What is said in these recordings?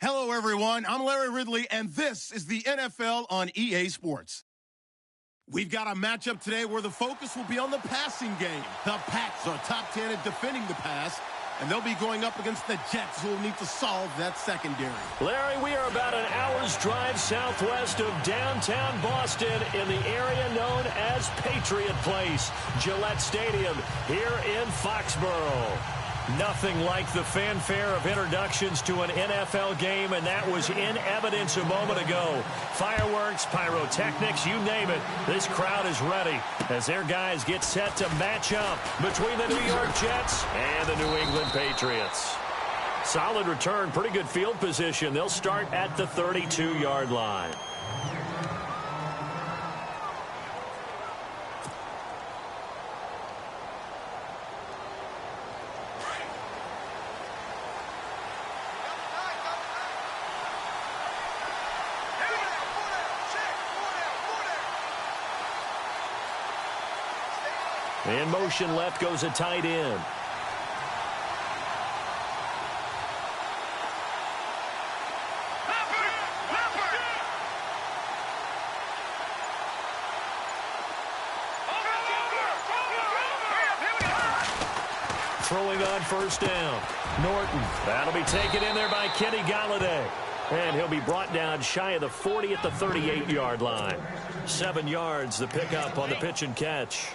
Hello, everyone. I'm Larry Ridley, and this is the NFL on EA Sports. We've got a matchup today where the focus will be on the passing game. The Pats are top 10 at defending the pass, and they'll be going up against the Jets, who will need to solve that secondary. Larry, we are about an hour's drive southwest of downtown Boston in the area known as Patriot Place, Gillette Stadium, here in Foxborough. Nothing like the fanfare of introductions to an NFL game, and that was in evidence a moment ago. Fireworks, pyrotechnics, you name it. This crowd is ready as their guys get set to match up between the New York Jets and the New England Patriots. Solid return, pretty good field position. They'll start at the 32-yard line. In motion left goes a tight end. Throwing on first down. Norton. That'll be taken in there by Kenny Galladay. And he'll be brought down shy of the 40 at the 38-yard line. 7 yards, the pickup on the pitch and catch.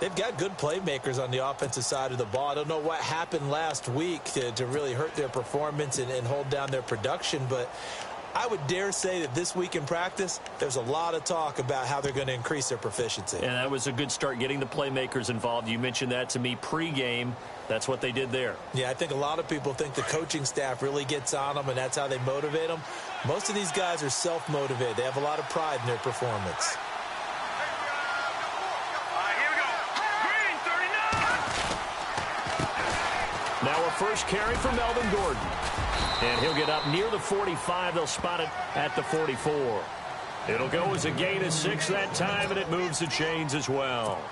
They've got good playmakers on the offensive side of the ball. I don't know what happened last week to really hurt their performance and hold down their production, but I would dare say that this week in practice, there's a lot of talk about how they're going to increase their proficiency. And that was a good start, getting the playmakers involved. You mentioned that to me pregame. That's what they did there. Yeah, I think a lot of people think the coaching staff really gets on them, and that's how they motivate them. Most of these guys are self-motivated. They have a lot of pride in their performance. Now a first carry for Melvin Gordon. And he'll get up near the 45. They'll spot it at the 44. It'll go as a gain of 6 that time, and it moves the chains as well.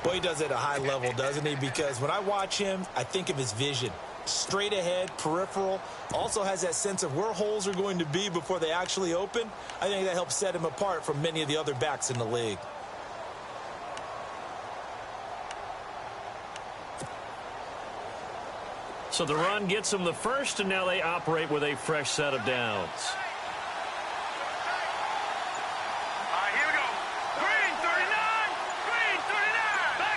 Well, he does it at a high level, doesn't he? Because when I watch him, I think of his vision. Straight ahead, peripheral. Also has that sense of where holes are going to be before they actually open. I think that helps set him apart from many of the other backs in the league. So the run gets them the first, and now they operate with a fresh set of downs. Here we go. Green 39. Green 39. Back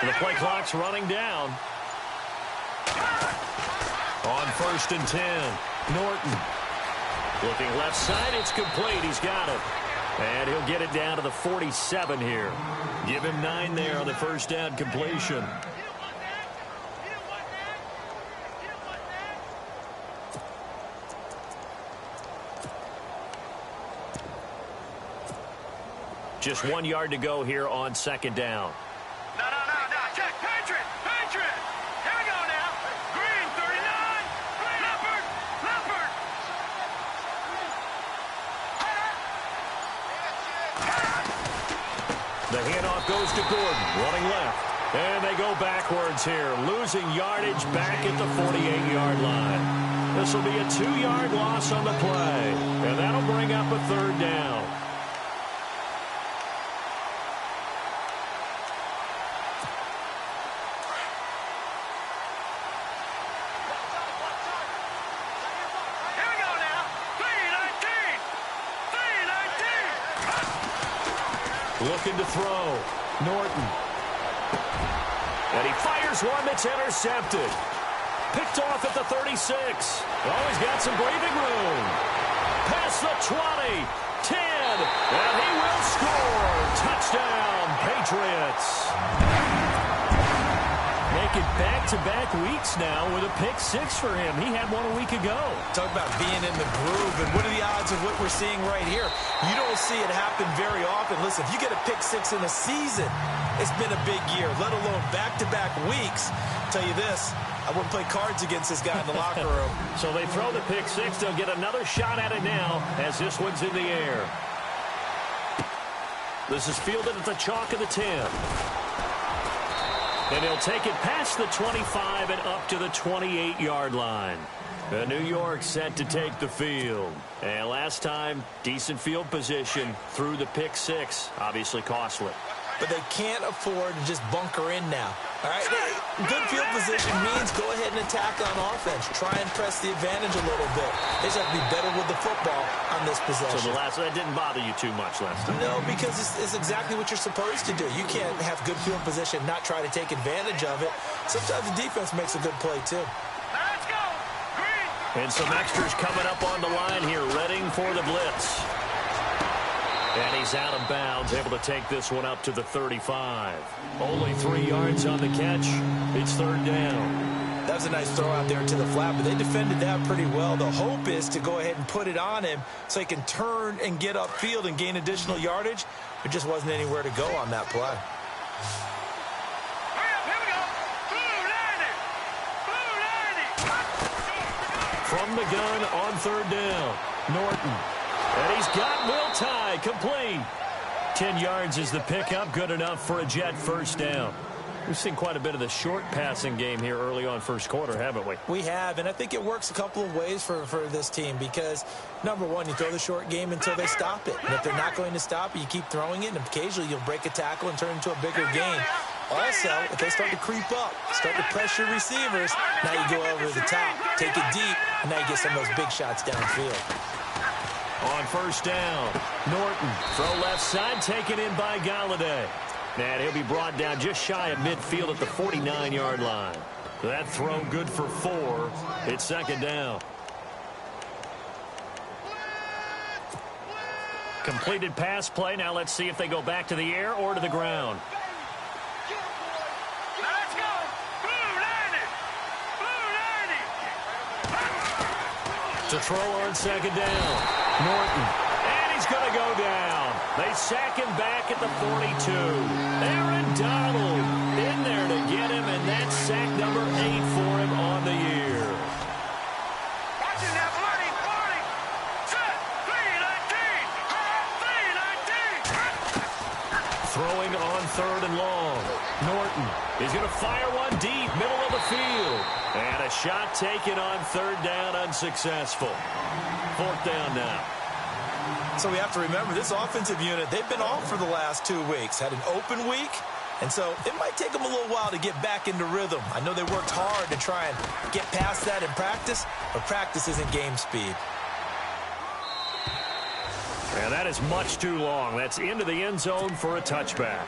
And the play clock's running down. On 1st and 10, Norton. Looking left side, it's complete. He's got it. And he'll get it down to the 47 here. Give him 9 there on the first down completion. Just 1 yard to go here on 2nd down. No. Check. Patriot. Here we go now. Green 39. Leopard. The handoff goes to Gordon, running left. And they go backwards here, losing yardage back at the 48-yard line. This will be a 2-yard loss on the play. And that'll bring up a 3rd down. Looking to throw. Norton. And he fires one that's intercepted. Picked off at the 36. Oh, he's got some breathing room. Past the 20. 10. And he will score. Touchdown, Patriots. Making back-to-back weeks now with a pick 6 for him. He had one a week ago. Talk about being in the groove, and what are the odds of what we're seeing right here? You don't see it happen very often. Listen, if you get a pick 6 in a season, it's been a big year, let alone back-to-back weeks. I'll tell you this, I wouldn't play cards against this guy in the locker room. So they throw the pick 6. They'll get another shot at it now as this one's in the air. This is fielded at the chalk of the 10. And he'll take it past the 25 and up to the 28-yard line. New York set to take the field. And last time, decent field position through the pick six. Obviously costly. But they can't afford to just bunker in now. All right, good field position means go ahead and attack on offense. Try and press the advantage a little bit. They just have to be better with the football on this possession. So that didn't bother you too much last time? No, because it's exactly what you're supposed to do. You can't have good field position, not try to take advantage of it. Sometimes the defense makes a good play, too. Let's go. Green. And some extras coming up on the line here, readying for the blitz. And he's out of bounds, able to take this one up to the 35. Only 3 yards on the catch. It's third down. That was a nice throw out there to the flat, but they defended that pretty well. The hope is to go ahead and put it on him so he can turn and get upfield and gain additional yardage. There just wasn't anywhere to go on that play. Hurry up, here we go. Blue 90. Blue 90. From the gun on third down, Norton. And he's got Will Tye complete. 10 yards is the pickup, good enough for a Jet first down. We've seen quite a bit of the short passing game here early on first quarter, haven't we? We have, and I think it works a couple of ways for this team because, number one, you throw the short game until they stop it. And if they're not going to stop it, you keep throwing it, and occasionally you'll break a tackle and turn it into a bigger game. Also, if they start to creep up, start to pressure receivers, now you go over the top, take it deep, and now you get some of those big shots downfield. On first down, Norton, throw left side, taken in by Galladay. And he'll be brought down just shy of midfield at the 49-yard line. That throw good for 4. It's second down. Completed pass play. Now let's see if they go back to the air or to the ground. Let's go. Blue 90. Blue 90. To throw on second down. Norton, and he's going to go down. They sack him back at the 42. Aaron Donald in there to get him, and that's sack number 8 for him on the year. Watching that 40. Set. 319. 319. Throwing on third and long. Norton is going to fire one deep, middle of the field. And a shot taken on third down, unsuccessful. Fourth down now. So we have to remember this offensive unit, they've been off for the last 2 weeks. Had an open week, and so it might take them a little while to get back into rhythm. I know they worked hard to try and get past that in practice, but practice isn't game speed. And that is much too long. That's into the end zone for a touchback.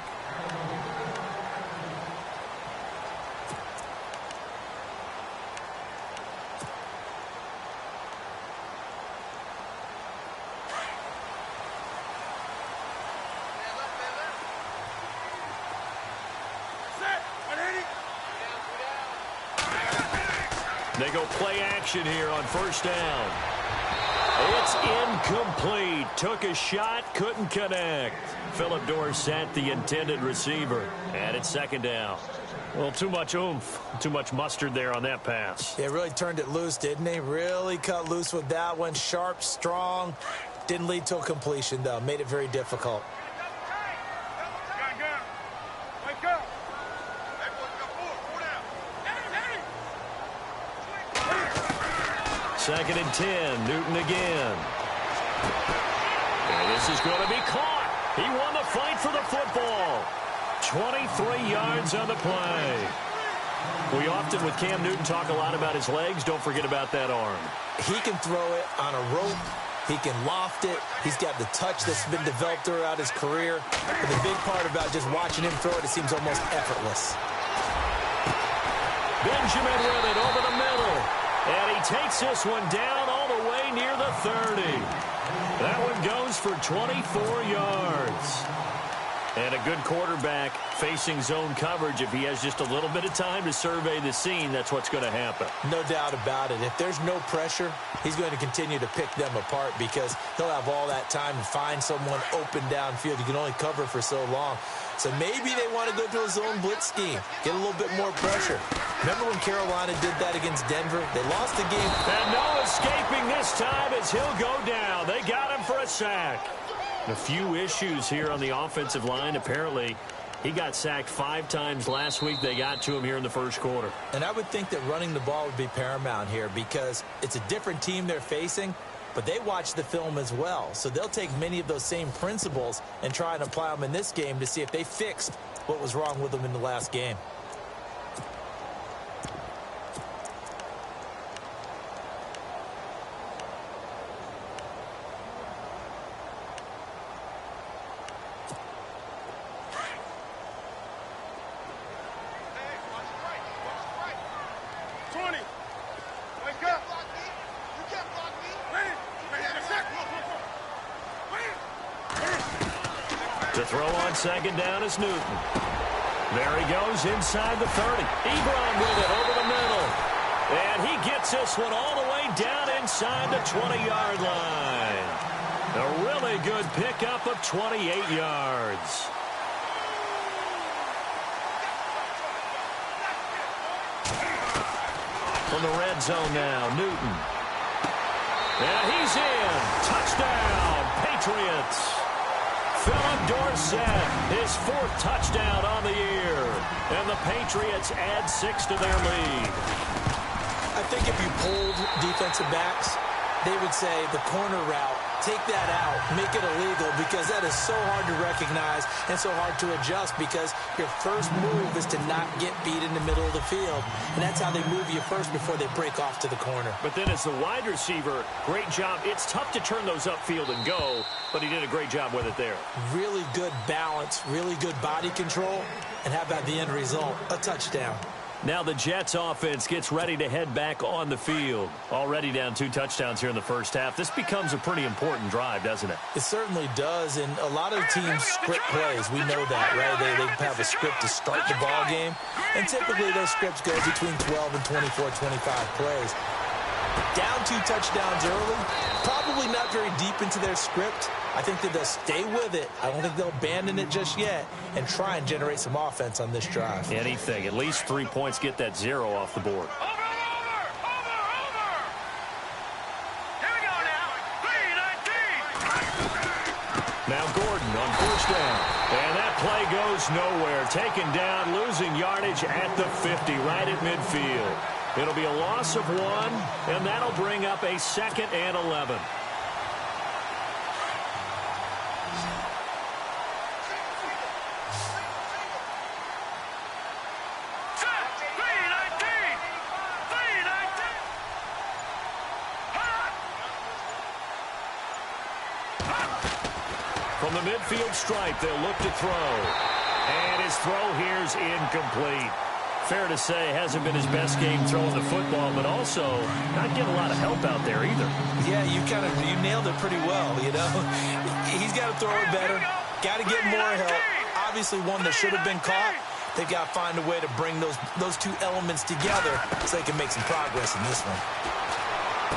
They go play action here on first down. It's incomplete. Took a shot, couldn't connect. Philip Dorsett, the intended receiver. And it's second down. Well, too much oomph, too much mustard there on that pass. They really turned it loose, didn't they? Really cut loose with that one. Sharp, strong. Didn't lead to a completion, though. Made it very difficult. Second and 10, Newton again. And this is going to be caught. He won the fight for the football. 23 yards on the play. We often, with Cam Newton, talk a lot about his legs. Don't forget about that arm. He can throw it on a rope. He can loft it. He's got the touch that's been developed throughout his career. But the big part about just watching him throw it seems almost effortless. Benjamin with it over the middle. And he takes this one down all the way near the 30. That one goes for 24 yards. And a good quarterback facing zone coverage. If he has just a little bit of time to survey the scene, that's what's going to happen. No doubt about it. If there's no pressure, he's going to continue to pick them apart because he'll have all that time to find someone open downfield. You can only cover for so long. So maybe they want to go to a zone blitz scheme, get a little bit more pressure. Remember when Carolina did that against Denver? They lost the game. And no escaping this time as he'll go down. They got him for a sack. A few issues here on the offensive line. Apparently, He got sacked 5 times last week. They got to him here in the first quarter. And I would think that running the ball would be paramount here because it's a different team they're facing, but they watch the film as well. So they'll take many of those same principles and try and apply them in this game to see if they fixed what was wrong with them in the last game. To throw on second down is Newton. There he goes inside the 30. Ebron with it over the middle. And he gets this one all the way down inside the 20-yard line. A really good pickup of 28 yards. From the red zone now, Newton. And he's in. Touchdown, Patriots. Philip Dorsett, his 4th touchdown on the year. And the Patriots add 6 to their lead. I think if you polled defensive backs, they would say the corner route, take that out, make it illegal, because that is so hard to recognize and so hard to adjust because your first move is to not get beat in the middle of the field. And that's how they move you first before they break off to the corner. But then as the wide receiver, great job. It's tough to turn those upfield and go, but he did a great job with it there. Really good balance, really good body control, and how about the end result? A touchdown. Now the Jets offense gets ready to head back on the field. Already down 2 touchdowns here in the first half. This becomes a pretty important drive, doesn't it? It certainly does, and a lot of teams script plays. We know that, right? They have a script to start the ball game, and typically those scripts go between 12 and 24, 25 plays. Down 2 touchdowns early, probably not very deep into their script. I think that they'll stay with it. I don't think they'll abandon it just yet and try and generate some offense on this drive. Anything. At least 3 points, get that 0 off the board. Over! Here we go now. 3-19. Now Gordon on 1st down. And that play goes nowhere. Taken down, losing yardage at the 50, right at midfield. It'll be a loss of 1, and that'll bring up a 2nd and 11. From the midfield stripe, they'll look to throw. And his throw here's incomplete. Fair to say, hasn't been his best game throwing the football, but also not getting a lot of help out there either. Yeah, you nailed it pretty well, you know. He's got to throw it better. Got to get more help. Obviously one that should have been caught. They've got to find a way to bring those 2 elements together so they can make some progress in this one.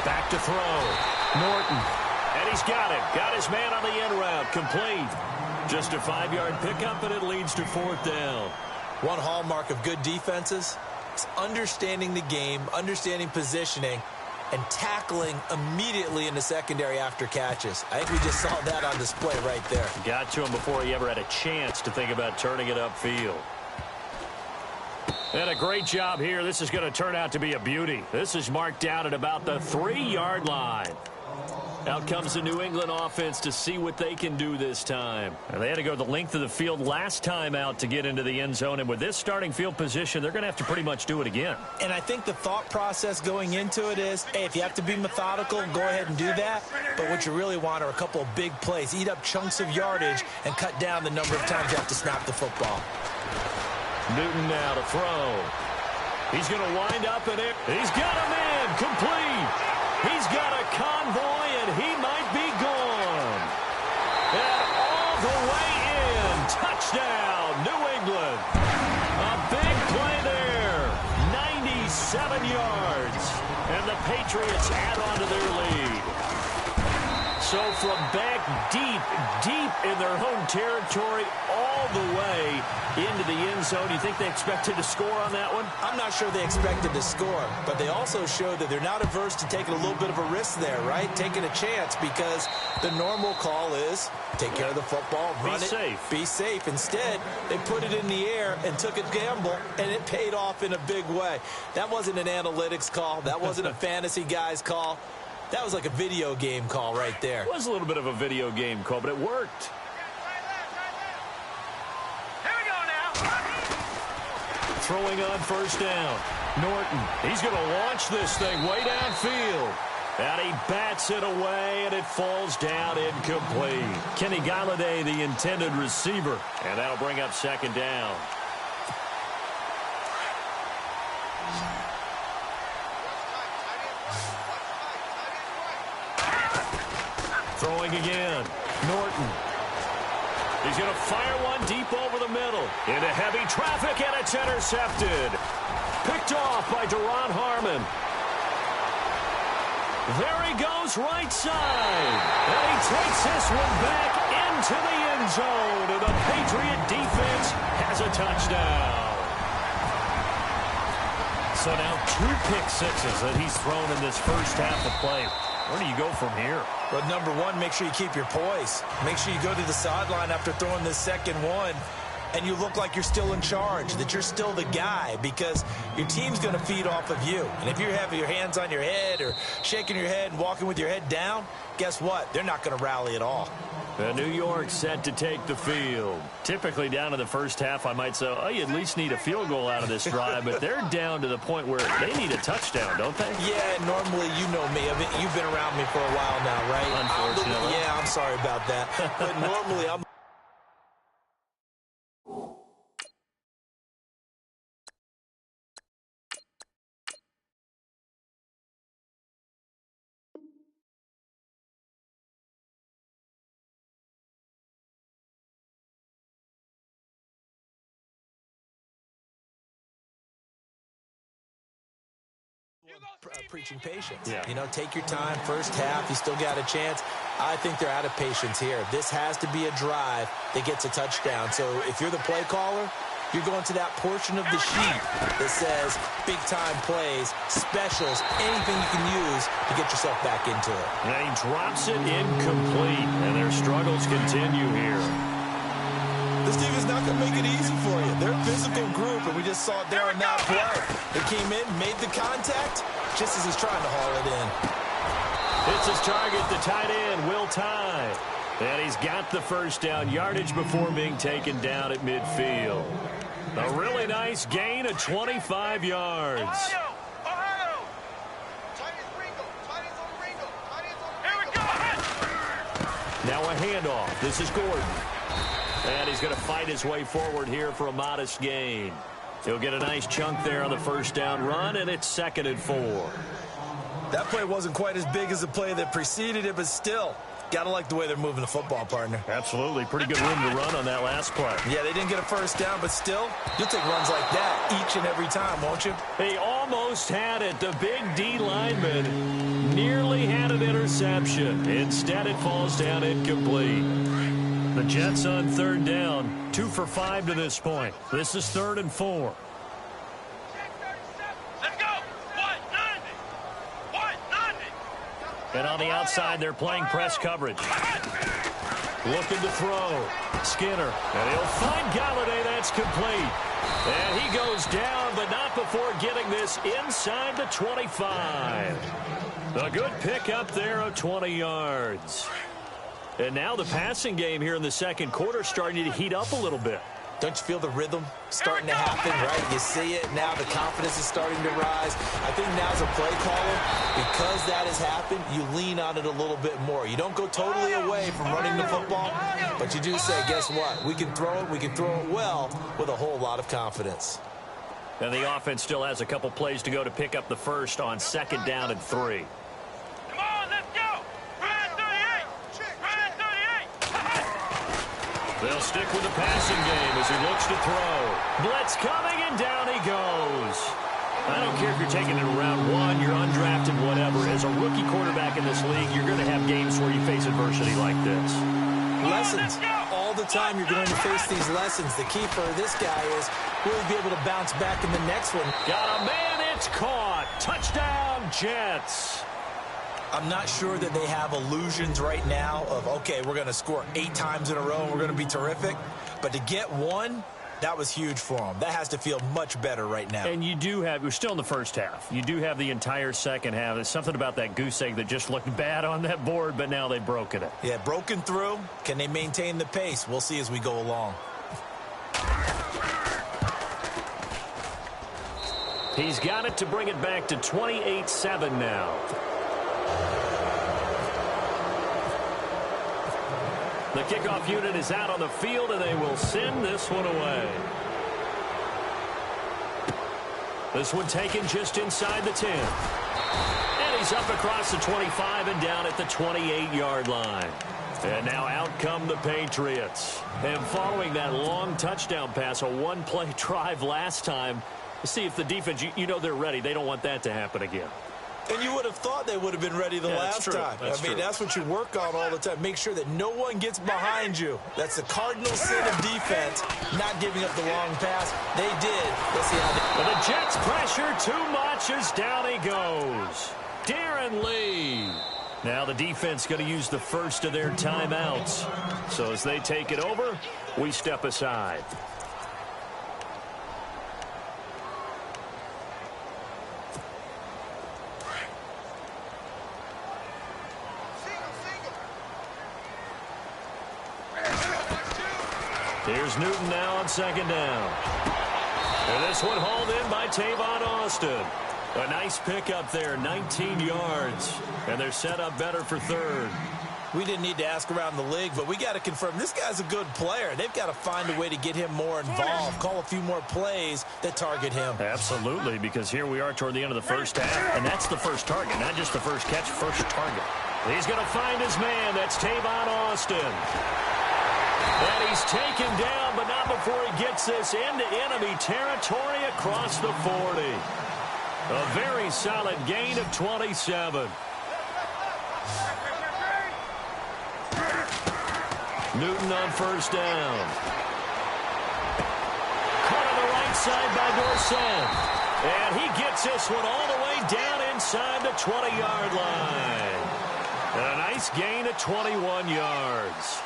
Back to throw. Norton. And he's got it. Got his man on the end route. Complete. Just a 5-yard pickup, and it leads to 4th down. One hallmark of good defenses is understanding the game, understanding positioning, and tackling immediately in the secondary after catches. I think we just saw that on display right there. Got to him before he ever had a chance to think about turning it upfield. And a great job here. This is going to turn out to be a beauty. This is marked down at about the 3-yard line. Out comes the New England offense to see what they can do this time. And they had to go the length of the field last time out to get into the end zone. And with this starting field position, they're going to have to pretty much do it again. And I think the thought process going into it is, hey, if you have to be methodical, go ahead and do that. But what you really want are a couple of big plays. Eat up chunks of yardage and cut down the number of times you have to snap the football. Newton now to throw. He's going to wind up in it. He's got him in. Complete. He's got a convoy, and he might be gone. And all the way in. Touchdown, New England. A big play there. 97 yards. And the Patriots add on to their lead. So from back deep in their own territory all the way into the end zone, you think they expected to score on that one? I'm not sure they expected to score, but they also showed that they're not averse to taking a little bit of a risk there, right? Taking a chance, because the normal call is take care of the football, run it, be safe. Instead, they put it in the air and took a gamble, and it paid off in a big way. That wasn't an analytics call. That wasn't a fantasy guy's call. That was like a video game call right there. It was a little bit of a video game call, but it worked. Here we go now. Throwing on first down. Norton, he's going to launch this thing way downfield. And he bats it away, and it falls down incomplete. Kenny Galladay, the intended receiver. And that'll bring up second down. Throwing again. Norton. He's going to fire one deep over the middle. Into heavy traffic, and it's intercepted. Picked off by Deron Harmon. There he goes, right side. And he takes this one back into the end zone. And the Patriot defense has a touchdown. So now 2 pick sixes that he's thrown in this first half of play. Where do you go from here? But number one, make sure you keep your poise. Make sure you go to the sideline after throwing this second one, and you look like you're still in charge, that you're still the guy, because your team's going to feed off of you. And if you're having your hands on your head or shaking your head and walking with your head down, guess what? They're not going to rally at all. New York set to take the field. Typically down in the first half, I might say, oh, you at least need a field goal out of this drive, but they're down to the point where they need a touchdown, don't they? Yeah, normally, you know me. You've been around me for a while now, right? Unfortunately. Yeah, I'm sorry about that. But normally, I'm... preaching patience. Yeah. You know, take your time. First half, you still got a chance. I think they're out of patience here. This has to be a drive that gets a touchdown. So if you're the play caller, you're going to that portion of the sheet that says big-time plays, specials, anything you can use to get yourself back into it. And he drops it incomplete, and their struggles continue here. This team is not going to make it easy for you. They're a physical group, and we just saw it there on that play. They came in, made the contact, just as he's trying to haul it in. It's his target, the tight end, Will Tye. And he's got the first down, yardage before being taken down at midfield. A really nice gain of 25 yards. Ohio! Tight end Ringo. Tight end's on Ringo. Tight end's on Ringo. Here we go. Now a handoff. This is Gordon. And he's going to fight his way forward here for a modest gain. He'll get a nice chunk there on the first down run, and it's 2nd and 4. That play wasn't quite as big as the play that preceded it, but still, got to like the way they're moving the football, partner. Absolutely. Pretty good room to run on that last play. Yeah, they didn't get a first down, but still, you'll take runs like that each and every time, won't you? He almost had it. The big D lineman nearly had an interception. Instead, it falls down incomplete. The Jets on 3rd down, 2 for 5 to this point. This is 3rd and 4. Let's go. 190. 190. And on the outside, they're playing press coverage. Looking to throw. Skinner. And he'll find Galladay. That's complete. And he goes down, but not before getting this inside the 25. A good pick up there of 20 yards. And now the passing game here in the second quarter starting to heat up a little bit. Don't you feel the rhythm starting to happen, right? You see it now. The confidence is starting to rise. I think now as a play caller, because that has happened, you lean on it a little bit more. You don't go totally away from running the football, but you do say, guess what? We can throw it. We can throw it well with a whole lot of confidence. And the offense still has a couple plays to go to pick up the first on 2nd down and 3. Come on, let's go. Ryan 38. Ryan 38. They'll stick with the passing game as he looks to throw. Blitz coming, and down he goes. I don't care if you're taking it in round one, you're undrafted, whatever. As a rookie quarterback in this league, you're going to have games where you face adversity like this. Lessons. All the time you're going to face these lessons. The key for this guy is will he be able to bounce back in the next one? Got a man, it's caught. Touchdown, Jets. I'm not sure that they have illusions right now of, okay, we're going to score 8 times in a row and we're going to be terrific. But to get one, that was huge for them. That has to feel much better right now. And you do have, we're still in the first half. You do have the entire second half. There's something about that goose egg that just looked bad on that board, but now they've broken it. Yeah, broken through. Can they maintain the pace? We'll see as we go along. He's got it to bring it back to 28-7 now. The kickoff unit is out on the field, and they will send this one away. This one taken just inside the 10. And he's up across the 25 and down at the 28-yard line. And now out come the Patriots. And following that long touchdown pass, a one-play drive last time, see if the defense, you know they're ready. They don't want that to happen again. And you would have thought they would have been ready the last time. That's what you work on all the time. Make sure that no one gets behind you. That's the cardinal sin of defense, not giving up the long pass. They did. Let's see how they... But the Jets pressure too much as down he goes. Darren Lee. Now the defense going to use the first of their timeouts. So as they take it over, we step aside. Here's Newton now on second down. And this one hauled in by Tavon Austin. A nice pickup there, 19 yards. And they're set up better for third. We didn't need to ask around the league, but we got to confirm this guy's a good player. They've got to find a way to get him more involved, call a few more plays that target him. Absolutely, because here we are toward the end of the first half, and that's the first target, not just the first catch, first target. He's going to find his man. That's Tavon Austin. And he's taken down, but not before he gets this into enemy territory across the 40. A very solid gain of 27. Newton on first down. Caught on the right side by Dorsett. And he gets this one all the way down inside the 20-yard line. And a nice gain of 21 yards.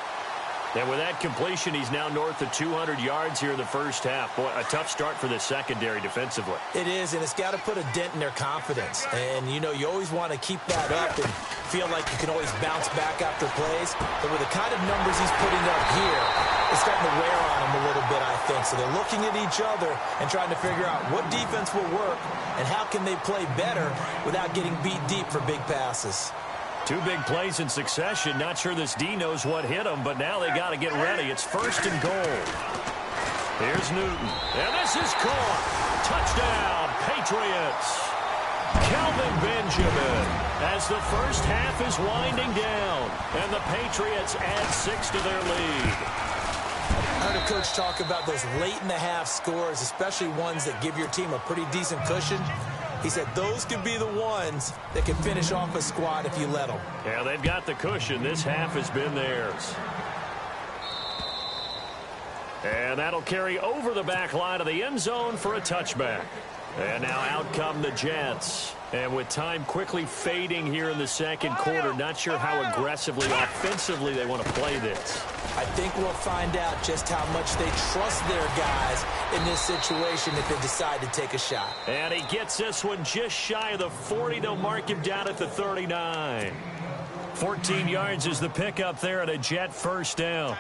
And with that completion, he's now north of 200 yards here in the first half. Boy, a tough start for the secondary defensively. It is, and it's got to put a dent in their confidence. And, you know, you always want to keep that up and feel like you can always bounce back after plays. But with the kind of numbers he's putting up here, it's starting to wear on him a little bit, I think. So they're looking at each other and trying to figure out what defense will work and how can they play better without getting beat deep for big passes. 2 big plays in succession. Not sure this D knows what hit him, but now they got to get ready. It's first and goal. Here's Newton. And this is caught. Touchdown, Patriots. Kelvin Benjamin as the first half is winding down. And the Patriots add 6 to their lead. I heard a coach talk about those late-in-the-half scores, especially ones that give your team a pretty decent cushion. He said those could be the ones that can finish off a squad if you let them. Yeah, they've got the cushion. This half has been theirs. And that'll carry over the back line of the end zone for a touchback. And now out come the Jets. And with time quickly fading here in the second quarter, not sure how aggressively, offensively they want to play this. I think we'll find out just how much they trust their guys in this situation if they decide to take a shot. And he gets this one just shy of the 40. They'll mark him down at the 39. 14 yards is the pickup there at a Jet first down.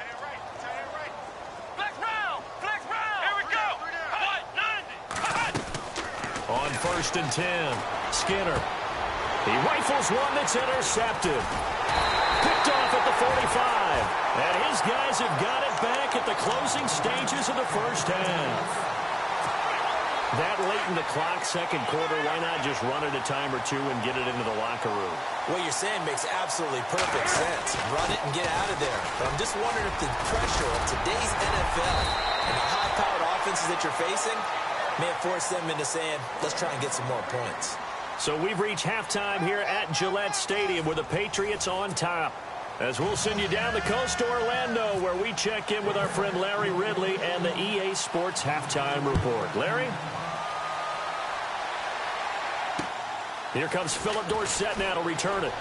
On first and 10, Skinner. He rifles one that's intercepted. Picked off at the 45. And his guys have got it back at the closing stages of the first half. That late in the clock, second quarter, why not just run it a time or two and get it into the locker room? What you're saying makes absolutely perfect sense. Run it and get out of there. But I'm just wondering if the pressure of today's NFL and the high-powered offenses that you're facing May have forced them into saying, let's try and get some more points. So we've reached halftime here at Gillette Stadium with the Patriots on top. As we'll send you down the coast to Orlando, where we check in with our friend Larry Ridley and the EA Sports Halftime Report. Larry? Here comes Philip Dorsett now to return it.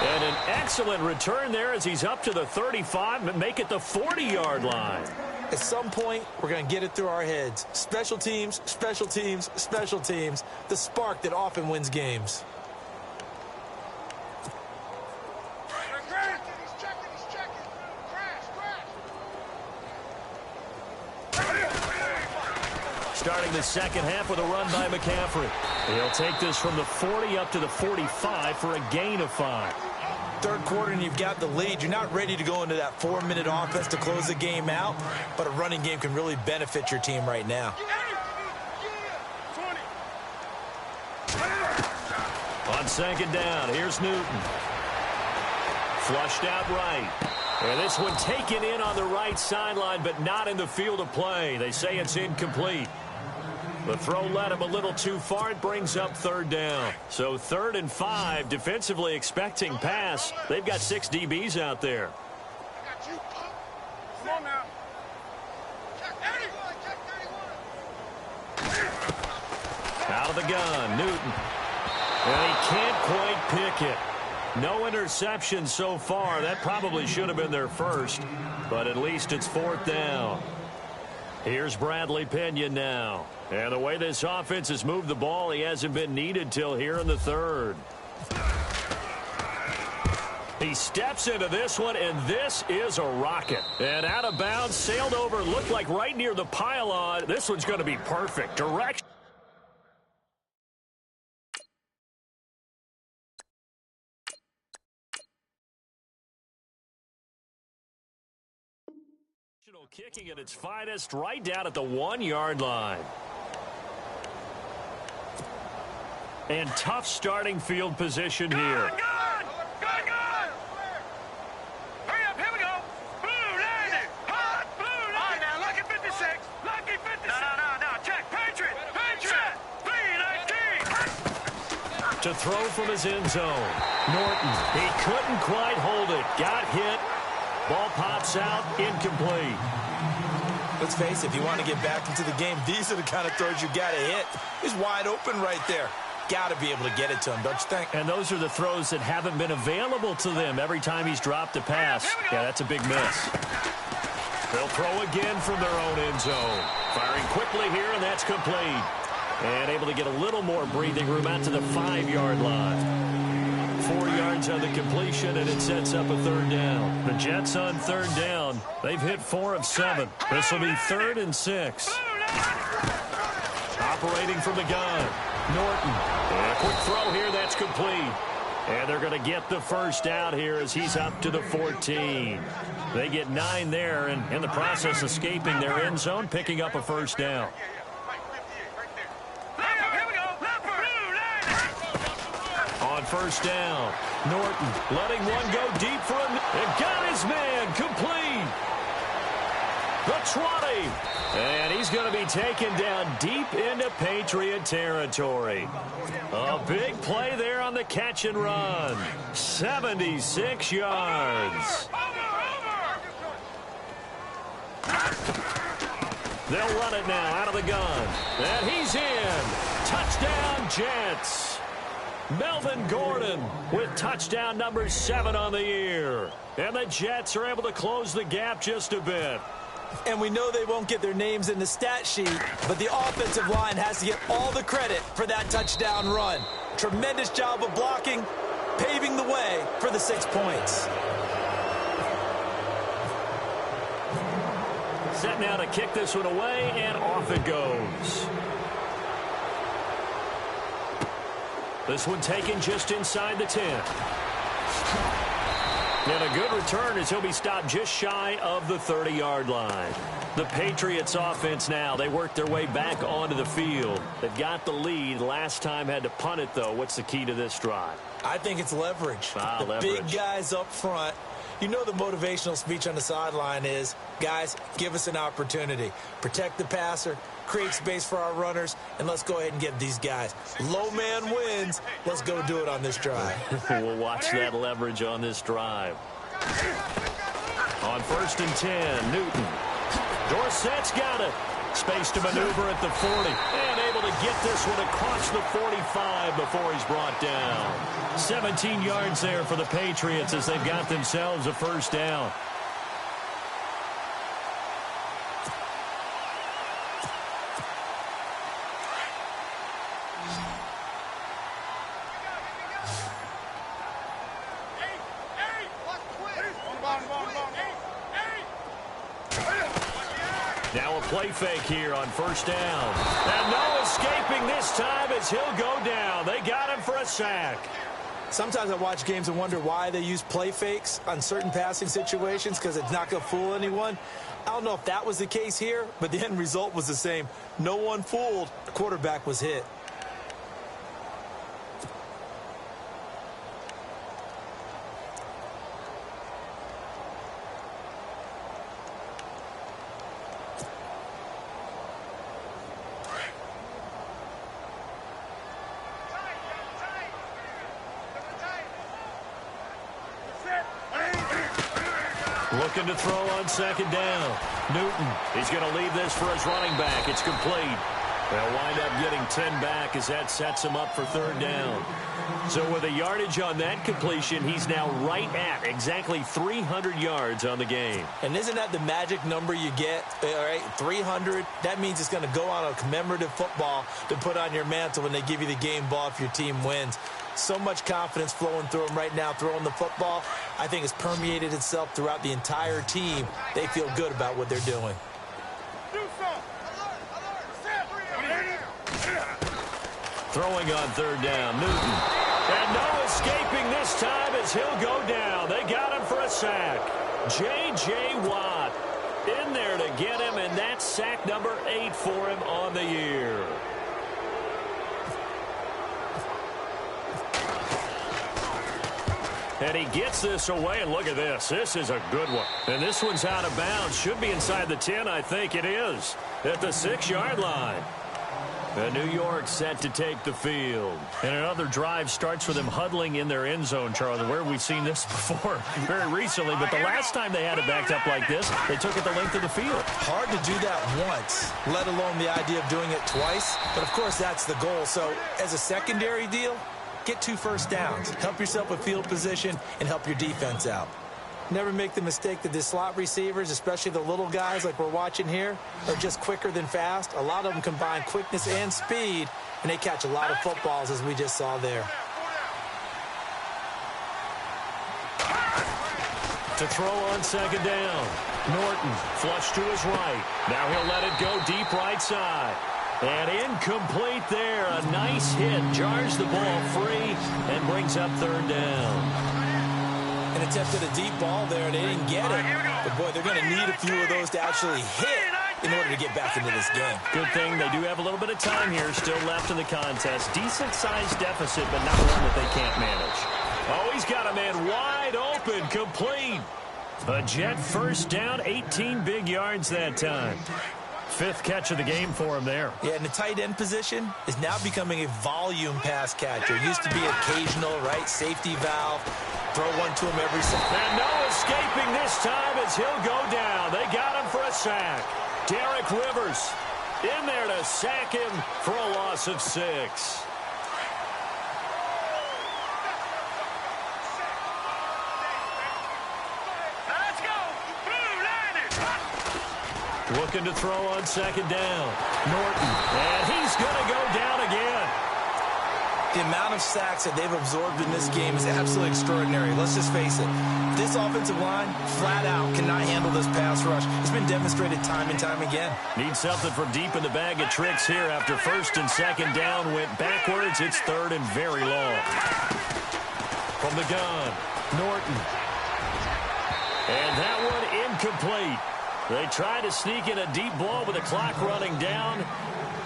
And an excellent return there as he's up to the 35 and make it the 40-yard line. At some point, we're going to get it through our heads. Special teams, special teams, special teams. The spark that often wins games. Starting the second half with a run by McCaffrey. He'll take this from the 40 up to the 45 for a gain of 5. Third quarter and you've got the lead. You're not ready to go into that 4-minute offense to close the game out, but a running game can really benefit your team right now. On second down, here's Newton. Flushed out right. And this one taken in on the right sideline, but not in the field of play. They say it's incomplete. The throw led him a little too far. It brings up third down. So 3rd and 5, defensively expecting pass. They've got 6 DBs out there. Come on now. Out of the gun, Newton. And he can't quite pick it. No interception so far. That probably should have been their first, but at least it's 4th down. Here's Bradley Pinion now. And the way this offense has moved the ball, he hasn't been needed till here in the 3rd. He steps into this one, and this is a rocket. And out of bounds, sailed over, looked like right near the pylon. This one's going to be perfect. Direction. Kicking at its finest right down at the 1-yard line. And tough starting field position here. Good! Hurry up, here we go. Blue 90. Hot blue 90. All right, now, lucky 56. Lucky 56. No. Check. Patriot. 319. To throw from his end zone. Norton. He couldn't quite hold it. Got hit. Ball pops out. Incomplete. Let's face it, if you want to get back into the game, these are the kind of throws you got to hit. He's wide open right there. Got to be able to get it to him, don't you think? And those are the throws that haven't been available to them every time he's dropped a pass. Yeah, that's a big miss. They'll throw again from their own end zone. Firing quickly here, and that's complete. And able to get a little more breathing room out to the 5-yard line. 4 yards on the completion, and it sets up a 3rd down. The Jets on 3rd down. They've hit 4 of 7. This will be 3rd and 6. Operating from the gun. Norton. And a quick throw here. That's complete. And they're going to get the first down here as he's up to the 14. They get 9 there, and in the process escaping their end zone, picking up a first down. On first down, Norton letting one go deep for him. And got his man complete. The 20. And he's going to be taken down deep into Patriot territory. A big play there on the catch and run. 76 yards. They'll run it now out of the gun. And he's in. Touchdown, Jets. Melvin Gordon with touchdown number 7 on the year. And the Jets are able to close the gap just a bit. And we know they won't get their names in the stat sheet, but the offensive line has to get all the credit for that touchdown run. Tremendous job of blocking, paving the way for the 6 points. Set now to kick this one away, and off it goes. This one taken just inside the 10. And a good return as he'll be stopped just shy of the 30-yard line. The Patriots offense now, they work their way back onto the field. They've got the lead. Last time had to punt it, though. What's the key to this drive? I think it's leverage. The leverage. Big guys up front You know the motivational speech on the sideline is, guys, give us an opportunity. Protect the passer, create space for our runners, and let's go ahead and give these guys. Low man wins. Let's go do it on this drive. We'll watch that leverage on this drive. On 1st and 10, Newton. Dorsett's got it. Space to maneuver at the 40. And able to get this one across the 45 before he's brought down. 17 yards there for the Patriots as they've got themselves a first down. Now a play fake here on 1st down. And no escaping this time as he'll go down. They got him for a sack. Sometimes I watch games and wonder why they use play fakes on certain passing situations because it's not going to fool anyone. I don't know if that was the case here, but the end result was the same. No one fooled. The quarterback was hit. Looking to throw on 2nd down. Newton, he's going to leave this for his running back. It's complete. They'll wind up getting 10 back as that sets him up for 3rd down. So with a yardage on that completion, he's now right at exactly 300 yards on the game. And isn't that the magic number you get? All right, 300. That means it's going to go on a commemorative football to put on your mantle when they give you the game ball if your team wins. So much confidence flowing through them right now, throwing the football. I think it's permeated itself throughout the entire team. They feel good about what they're doing. Throwing on 3rd down, Newton. And no escaping this time as he'll go down. They got him for a sack. J.J. Watt in there to get him, and that's sack number 8 for him on the year. And he gets this away, and look at this. This is a good one. And this one's out of bounds. Should be inside the 10, I think it is, at the 6-yard line. And New York set to take the field. And another drive starts with them huddling in their end zone, Charlie. Where have we seen this before? Very recently, but the last time they had it backed up like this, they took it the length of the field. Hard to do that once, let alone the idea of doing it twice. But, of course, that's the goal. So, as a secondary deal, get 2 first downs. Help yourself with field position and help your defense out. Never make the mistake that the slot receivers, especially the little guys like we're watching here, are just quicker than fast. A lot of them combine quickness and speed, and they catch a lot of footballs, as we just saw there. To throw on 2nd down. Norton flush to his right. Now he'll let it go deep right side. And incomplete there. A nice hit. Jars the ball free and brings up 3rd down. An attempt at a deep ball there, and they didn't get it. But, boy, they're going to need a few of those to actually hit in order to get back into this game. Good thing they do have a little bit of time here still left in the contest. Decent-sized deficit, but not one that they can't manage. Oh, he's got a man wide open, complete. A Jet first down, 18 big yards that time. 5th catch of the game for him there. Yeah, and the tight end position is now becoming a volume pass catcher. Used to be occasional, right? Safety valve. Throw one to him every second. And no escaping this time as he'll go down. They got him for a sack. Derek Rivers in there to sack him for a loss of 6. Looking to throw on 2nd down. Norton, and he's going to go down again. The amount of sacks that they've absorbed in this game is absolutely extraordinary. Let's just face it. This offensive line, flat out, cannot handle this pass rush. It's been demonstrated time and time again. Need something from deep in the bag of tricks here after 1st and 2nd down went backwards. It's 3rd and very long. From the gun, Norton. And that one incomplete. They try to sneak in a deep ball with the clock running down,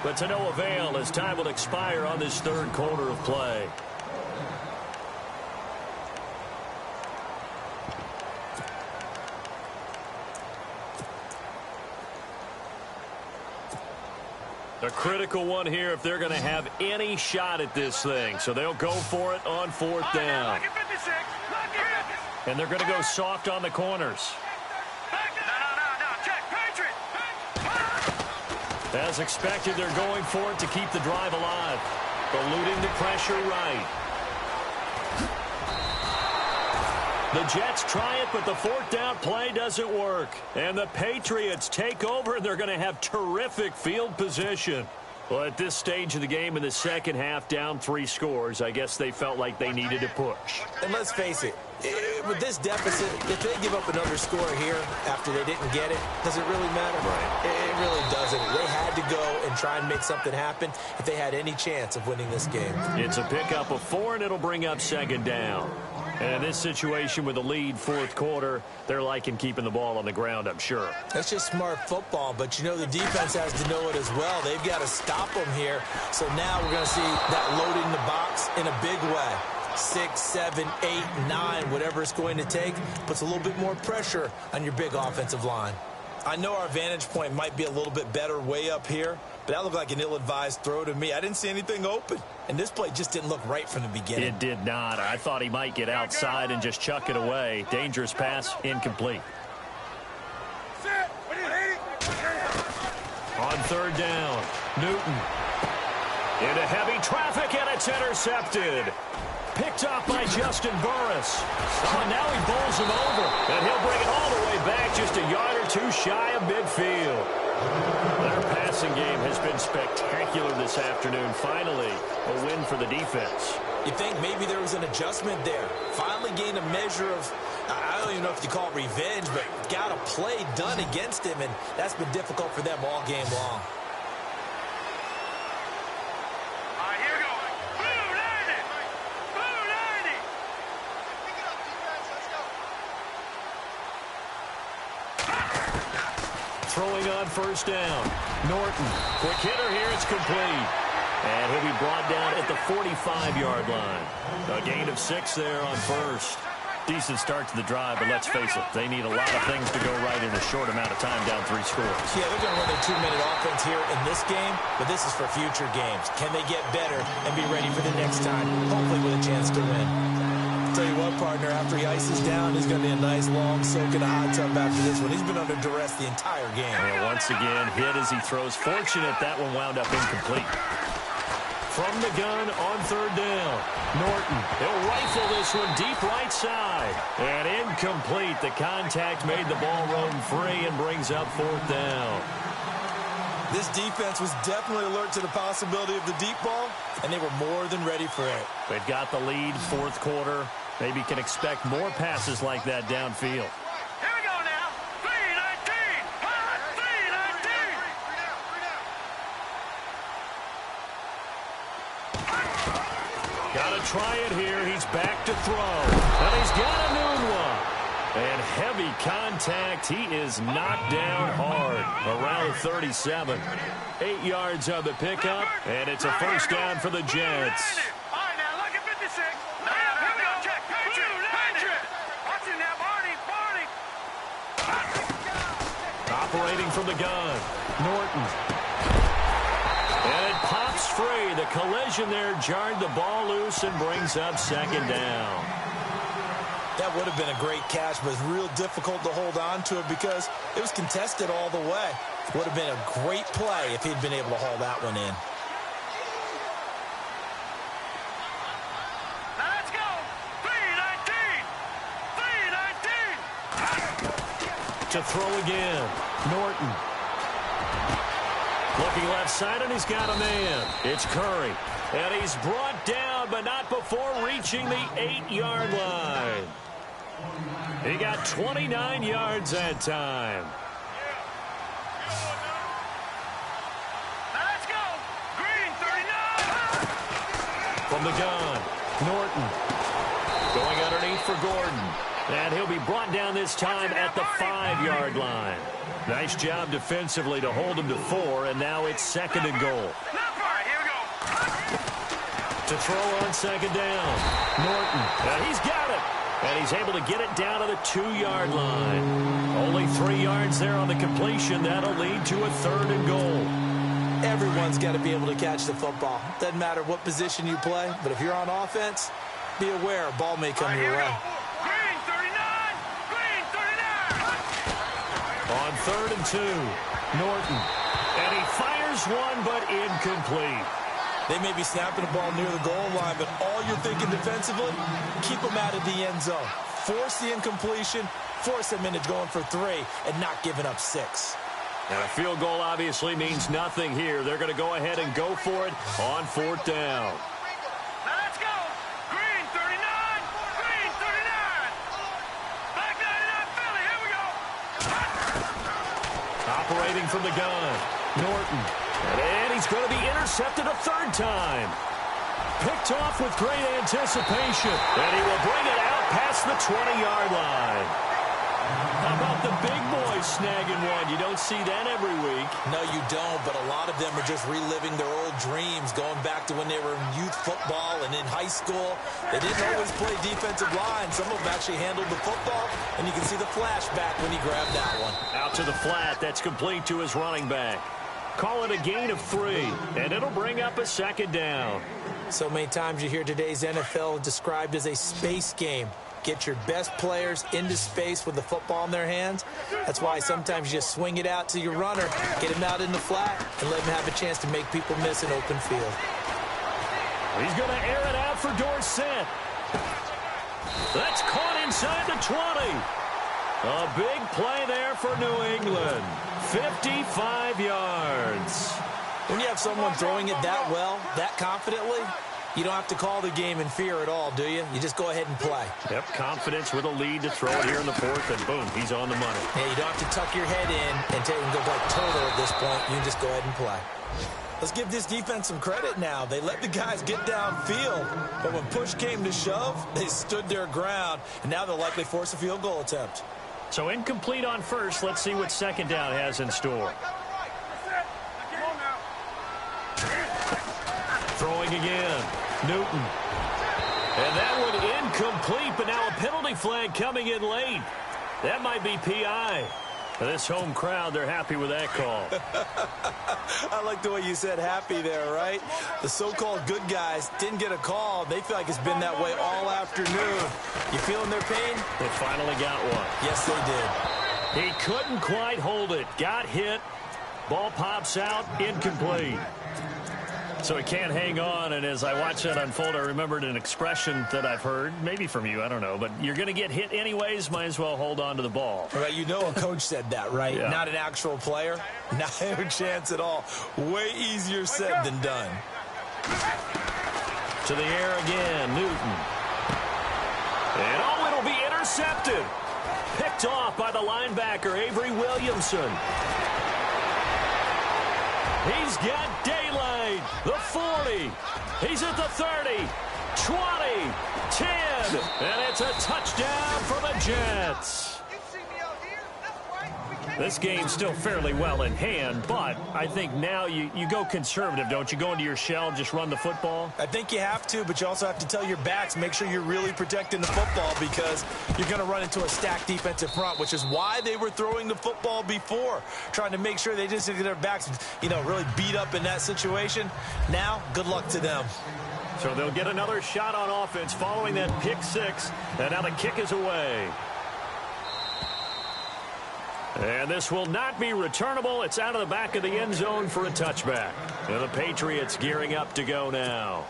but to no avail as time will expire on this 3rd quarter of play. A critical one here if they're going to have any shot at this thing. So they'll go for it on fourth down. And they're going to go soft on the corners. As expected, they're going for it to keep the drive alive. Eluding the pressure right. The Jets try it, but the fourth down play doesn't work. And the Patriots take over, and they're going to have terrific field position. Well, at this stage of the game in the second half, down 3 scores, I guess they felt like they needed to push. And let's face it, with this deficit, if they give up another score here after they didn't get it, does it really matter? Right. It really doesn't. They had to go and try and make something happen if they had any chance of winning this game. It's a pickup of 4, and it'll bring up second down. And in this situation with a lead fourth quarter, they're liking keeping the ball on the ground, I'm sure. That's just smart football, but you know the defense has to know it as well. They've got to stop them here. So now we're going to see that loading the box in a big way. 6, 7, 8, 9, whatever it's going to take, puts a little bit more pressure on your big offensive line. I know our vantage point might be a little bit better way up here, but that looked like an ill-advised throw to me. I didn't see anything open, and this play just didn't look right from the beginning. It did not. I thought he might get outside and just chuck it away. Dangerous pass, incomplete. On third down, Newton. Into heavy traffic, and it's intercepted. Picked off by Justin Burris. Oh, now he bowls him over, and he'll bring it all the way back just a yard or 2 shy of midfield. Their passing game has been spectacular this afternoon. Finally, a win for the defense. You think maybe there was an adjustment there. Finally gained a measure of, I don't even know if you call it revenge, but got a play done against him, and that's been difficult for them all game long. Throwing on first down. Norton. Quick hitter here. It's complete. And he'll be brought down at the 45-yard line. A gain of 6 there on first. Decent start to the drive, but let's face it, they need a lot of things to go right in a short amount of time, down 3 scores. Yeah, they're going to run their 2-minute offense here in this game, but this is for future games. Can they get better and be ready for the next time, hopefully with a chance to win? Tell you what, partner, after he ices down, he's going to be a nice long soak in a hot tub after this one. He's been under duress the entire game. And once again, hit as he throws. Fortunate that one wound up incomplete. From the gun on third down, Norton. He'll rifle this one deep right side. And incomplete. The contact made the ball roam free and brings up fourth down. This defense was definitely alert to the possibility of the deep ball, and they were more than ready for it. They've got the lead, fourth quarter. Maybe can expect more passes like that downfield. Here we go now. 3-19. Hot 3-19. Gotta try it here. He's back to throw. And he's got a new one. And heavy contact. He is knocked down hard. Around 37. 8 yards on the pickup. And it's a first down for the Jets. All right, now, look at 56. Now, here we go. Check. Patriot. Watch it now, Barney. Operating from the gun. Norton. And it pops free. The collision there jarred the ball loose and brings up second down. That would have been a great catch, but it's real difficult to hold on to it because it was contested all the way. Would have been a great play if he'd been able to haul that one in. Now let's go. 3-19. To throw again. Norton. Looking left side, and he's got a man. It's Curry. And he's brought down, but not before reaching the 8-yard line. He got 29 yards that time. Now let's go. Green 39. From the gun, Norton. Going underneath for Gordon. And he'll be brought down this time at the 5-yard line. Nice job defensively to hold him to 4, and now it's second and goal. All right, here we go. To throw on second down, Norton. And he's got it. And he's able to get it down to the 2-yard line. Only 3 yards there on the completion. That'll lead to a third and goal. Everyone's got to be able to catch the football. Doesn't matter what position you play, but if you're on offense, be aware a ball may come your way. Green 39! Green 39! On 3rd and 2, Norton. And he fires one, but incomplete. They may be snapping the ball near the goal line, but all you're thinking defensively, keep them out of the end zone. Force the incompletion, force them into going for 3, and not giving up 6. Now, a field goal obviously means nothing here. They're going to go ahead and go for it on 4th down. Now let's go! Green 39! Green 39! Black 99 Philly, here we go! Operating from the gun, Norton. And he's going to be intercepted a 3rd time. Picked off with great anticipation. And he will bring it out past the 20-yard line. How about the big boys snagging one? You don't see that every week. No, you don't, but a lot of them are just reliving their old dreams, going back to when they were in youth football and in high school. They didn't always play defensive line. Some of them actually handled the football, and you can see the flashback when he grabbed that one. Out to the flat. That's complete to his running back. Call it a gain of 3, and it'll bring up a 2nd down. So many times you hear today's NFL described as a space game. Get your best players into space with the football in their hands. That's why sometimes you just swing it out to your runner, get him out in the flat, and let him have a chance to make people miss an open field. He's going to air it out for Dorsett. That's caught inside the 20. A big play there for New England. 55 yards. When you have someone throwing it that well, that confidently, you don't have to call the game in fear at all, do you? You just go ahead and play. Yep, confidence with a lead to throw it here in the 4th, and boom, he's on the money. Yeah, you don't have to tuck your head in and take and go like turtle at this point. You can just go ahead and play. Let's give this defense some credit now. They let the guys get downfield, but when push came to shove, they stood their ground, and now they'll likely force a field goal attempt. So incomplete on 1st. Let's see what 2nd down has in store. Throwing again, Newton. And that one incomplete, but now a penalty flag coming in late. That might be PI. This home crowd, they're happy with that call. I like the way you said happy there, right? The so-called good guys didn't get a call. They feel like it's been that way all afternoon. You feeling their pain? They finally got one. Yes, they did. He couldn't quite hold it. Got hit. Ball pops out. Incomplete. So he can't hang on, and as I watch that unfold, I remembered an expression that I've heard, maybe from you, I don't know, but you're going to get hit anyways, might as well hold on to the ball. Right, you know a coach said that, right? Yeah. Not an actual player. Not a chance at all. Way easier said than done. To the air again, Newton. And oh, it'll be intercepted. Picked off by the linebacker, Avery Williamson. He's got daylight. The 40. He's at the 30. 20. 10. And it's a touchdown for the Jets. This game's still fairly well in hand, but I think now you go conservative, don't you? Go into your shell and just run the football? I think you have to, but you also have to tell your backs, make sure you're really protecting the football because you're going to run into a stacked defensive front, which is why they were throwing the football before, trying to make sure they just get their backs, really beat up in that situation. Now, good luck to them. So they'll get another shot on offense following that pick 6, and now the kick is away. And this will not be returnable. It's out of the back of the end zone for a touchback. And the Patriots gearing up to go now.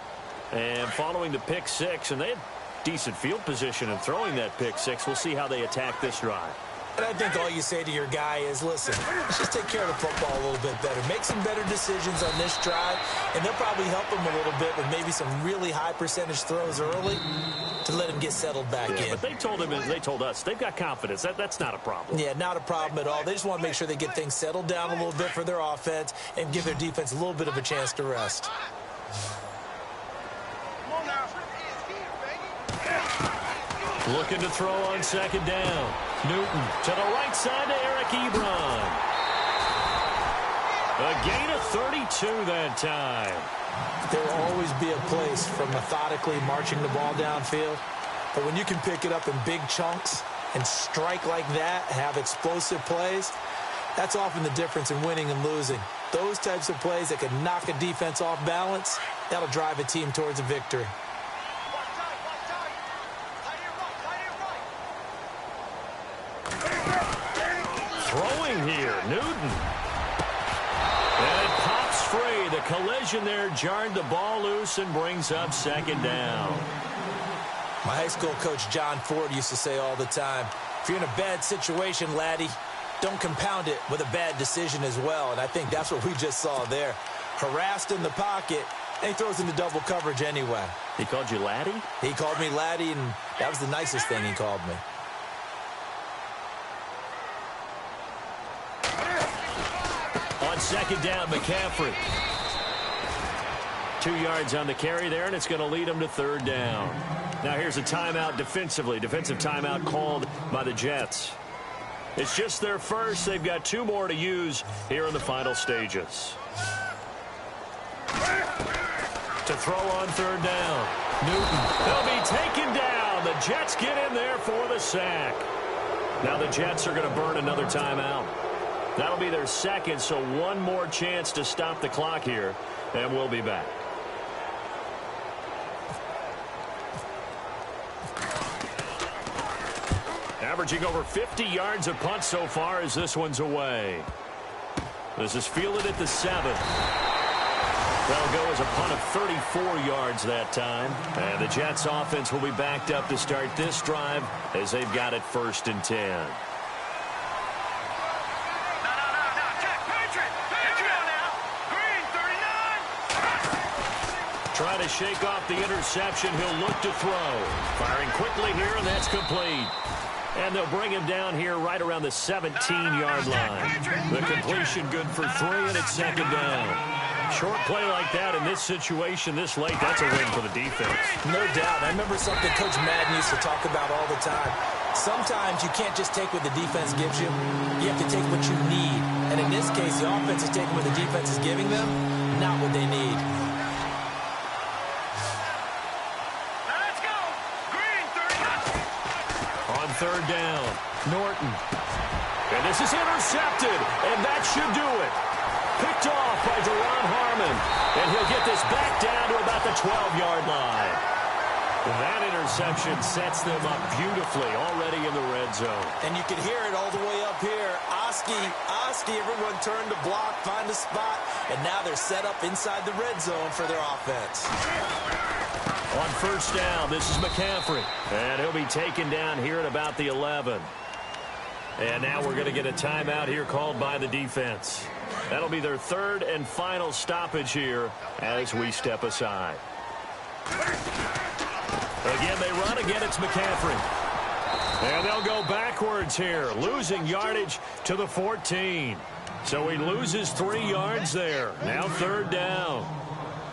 And following the pick 6, and they had decent field position in throwing that pick 6. We'll see how they attack this drive. And I think all you say to your guy is, listen, let's just take care of the football a little bit better. Make some better decisions on this drive, and they'll probably help him a little bit with maybe some really high percentage throws early to let him get settled back in. But they told him, they told us, they've got confidence. That's not a problem. Yeah, not a problem at all. They just want to make sure they get things settled down a little bit for their offense and give their defense a little bit of a chance to rest. Looking to throw on 2nd down. Newton to the right side to Eric Ebron. A gain of 32 that time. There will always be a place for methodically marching the ball downfield. But when you can pick it up in big chunks and strike like that, have explosive plays, That's often the difference in winning and losing. Those types of plays that can knock a defense off balance, that'll drive a team towards a victory. Throwing here, Newton. And it pops free. The collision there jarred the ball loose and brings up second down. My high school coach, John Ford, used to say all the time, if you're in a bad situation, laddie, don't compound it with a bad decision as well. And I think that's what we just saw there. Harassed in the pocket, and he throws into double coverage anyway. He called you laddie? He called me laddie, and that was the nicest thing he called me. On second down, McCaffrey. 2 yards on the carry there, and it's going to lead him to third down. Now here's a timeout defensively. Defensive timeout called by the Jets. It's just their first. They've got 2 more to use here in the final stages. To throw on third down. Newton. They'll be taken down. The Jets get in there for the sack. Now the Jets are going to burn another timeout. That'll be their second, so 1 more chance to stop the clock here, and we'll be back. Averaging over 50 yards a punt so far as this one's away. This is fielded at the 7. That'll go as a punt of 34 yards that time. And the Jets offense will be backed up to start this drive as they've got it 1st and 10. Trying to shake off the interception. He'll look to throw. Firing quickly here, and that's complete. And they'll bring him down here right around the 17-yard line. The completion good for 3, and it's second down. Short play like that in this situation this late, that's a win for the defense. No doubt. I remember something Coach Madden used to talk about all the time. Sometimes you can't just take what the defense gives you. You have to take what you need. And in this case, the offense is taking what the defense is giving them, not what they need. Third down, Norton. And this is intercepted, and that should do it. Picked off by Deron Harmon, and he'll get this back down to about the 12-yard line. That interception sets them up beautifully already in the red zone. And you can hear it all the way up here. Oski, everyone turned to block, find a spot, and now they're set up inside the red zone for their offense. On first down, this is McCaffrey. And he'll be taken down here at about the 11. And now we're going to get a timeout here called by the defense. That'll be their 3rd and final stoppage here as we step aside. Again, they run. Again, it's McCaffrey. And they'll go backwards here, losing yardage to the 14. So he loses 3 yards there. Now third down.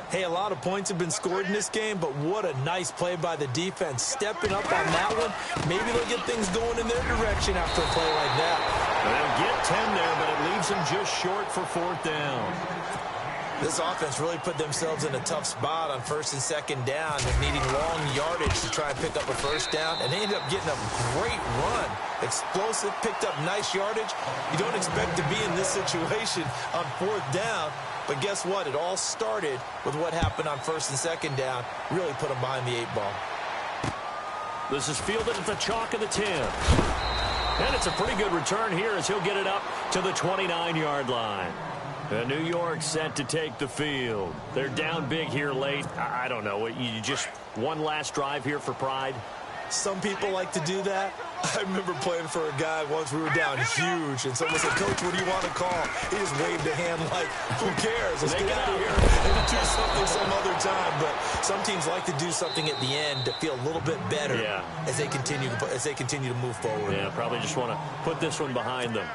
Hey, a lot of points have been scored in this game, but what a nice play by the defense. Stepping up on that one, maybe they'll get things going in their direction after a play like that. They'll get 10 there, but it leaves them just short for 4th down. This offense really put themselves in a tough spot on 1st and 2nd down, needing long yardage to try and pick up a 1st down, and they ended up getting a great run. Explosive, picked up nice yardage. You don't expect to be in this situation on 4th down, but guess what? It all started with what happened on 1st and 2nd down. Really put them behind the 8 ball. This is fielded at the chalk of the 10. And it's a pretty good return here as he'll get it up to the 29-yard line. And New York set to take the field. They're down big here late. I don't know. You just one last drive here for pride? Some people like to do that. I remember playing for a guy once. We were down huge, and someone said, "Coach, what do you want to call?" He just waved a hand like, "Who cares? Let's get out of here and do something some other time." But some teams like to do something at the end to feel a little bit better as they continue to move forward. Yeah, probably just want to put this one behind them.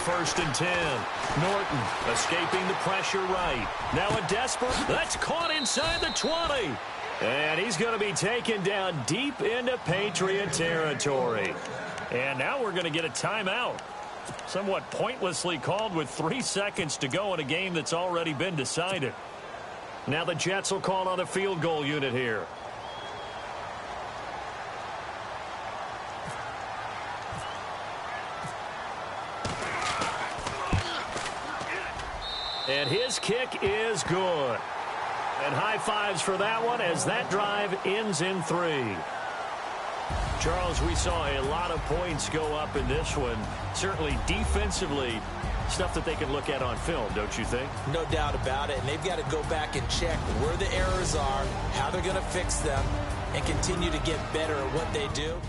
First and 10. Norton escaping the pressure right. Now a desperate. That's caught inside the 20. And he's going to be taken down deep into Patriot territory. And now we're going to get a timeout. Somewhat pointlessly called with 3 seconds to go in a game that's already been decided. Now the Jets will call on the field goal unit here. And his kick is good. And high fives for that one as that drive ends in 3. Charles, we saw a lot of points go up in this one. Certainly defensively, stuff that they can look at on film, don't you think? No doubt about it. And they've got to go back and check where the errors are, how they're going to fix them, and continue to get better at what they do.